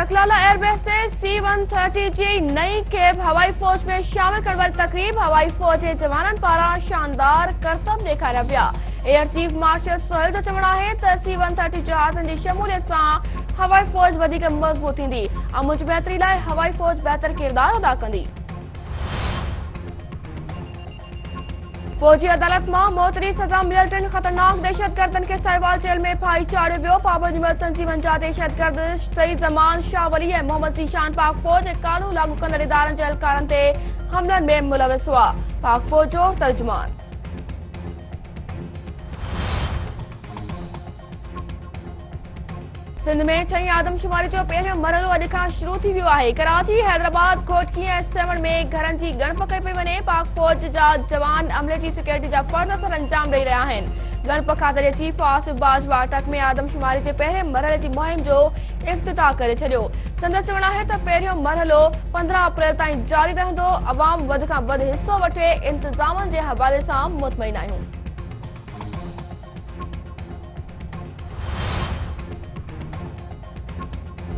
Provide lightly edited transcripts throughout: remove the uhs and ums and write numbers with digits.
Chaklala airbase से C-130 जी नई cab हवाई फौज में शामिल करने वाली तकरीब हवाई फौज के जवानन पारा शानदार करतब ॾेखारिया पिया। एयर चीफ मार्शल सोहेल जो चवणु आहे त C-130 जहाज़नि जी शमूलियत सां हवाई फौज वधीक मज़बूत थींदी ऐं मुल्क बहितरी लाइ हवाई फौज बहितर किरदार अदा कंदी। फौजी अदालत में मौतरी सजा मिलियल 3 खतरनाक दहशतगर्दन के साहिवाल जेल में फाही चाढ़ियो वियो। पाबंदी मुअल तंजीमन जा दहशतगर्द सईद ज़मान, शाह वली ऐं मोहम्मद ज़ीशान पाक फौज ऐं कानून लागू कंदड़ इदारनि जे एहलकारनि ते हमलनि में मुलविस हुआ। पाक फौज जो तर्जुमान सिंध में 6हीं आदमशुमारी जो पहिरियों मरहलो अॼु खां शुरू थी वियो आहे। कराची, हैदराबाद, घोटकी ऐं सेवण में घरनि जी ॻणप कई पई वञे। पाक फौज जा जवान अमले जी सिक्योरिटी जा फर्ज़ सां अंजाम ॾेई रहिया आहिनि। ॻणप खाते चीफ आसिफ बाजवा अटक में आदमशुमारी जे पहिरें मरहले जी मुहिम जो इफ़्तिताह करे छॾियो। संदसि चवणु आहे त पहिरियों मरहलो 15 अप्रैल ताईं जारी रहंदो। अवाम वधि खां वधि हिसो वठे, इंतज़ामनि जे हवाले सां मुतमइन आहियूं।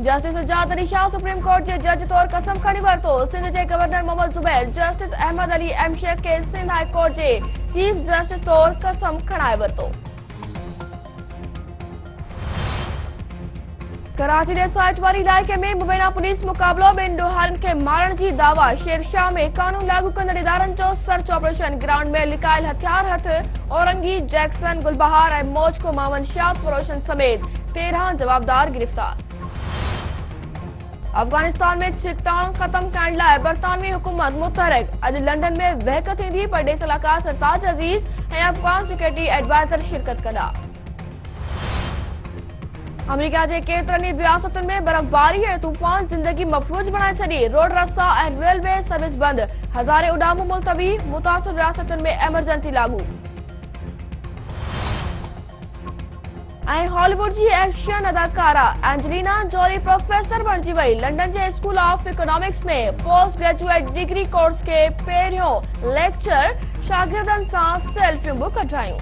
Justice Sajjad Ali Shah supreme court के जज तौर कसम खणी वरतो। सिंध के governor Mohammad Zubair justice Ahmed Ali M Sheikh के सिंध हाई कोर्ट के चीफ जस्टिस तौर कसम खणाए वरतो। कराची के साइट वारी इलाइके में मुबैना पुलिस मुकाबलो, ॿिनि ॾोहारनि खे मारण जी दावा। शेरशाह में कानून लागू कंदड़ इदारनि जो सर्च ऑपरेशन। ग्राउंड में लिकायल हथियार हथ। औरंगी, जैक्सन, गुलबहार ऐं मौज को मोहम्मद शाह फरोशन समेत 13 जवाबदार गिरफ्तार। अफगानिस्तान में चिकटान खत्म करण लाइ बरतानवी हुकूमत मुतहरिक। अॼु लंडन में बहक थींदी, परॾेही सलाहकार सरताज अज़ीज़ ऐं अफगान सिक्योरिटी एडवाइज़र शिरकत कंदा। अमेरिका जे केतिरनि ई रियासतुनि में बर्फबारी ऐं तूफ़ान ज़िंदगी मफ़लूज बणाए छॾी। रोड रस्ता ऐं रेलवे सर्विस बंदि। हज़ारे उॾामूं मुलतवी। मुतासिर रियासतुनि में एमरजेंसी लागू। ऐं हॉलीवुड जी एक्शन अदाकारा एंजेलिना जोली प्रोफेसर बणिजी वई। London J school of economics में पोस्ट ग्रेजुएट डिग्री कोर्स के पहिरियों लेक्चर। शागिर्दनि सां सेल्फियूं बि कढायूं।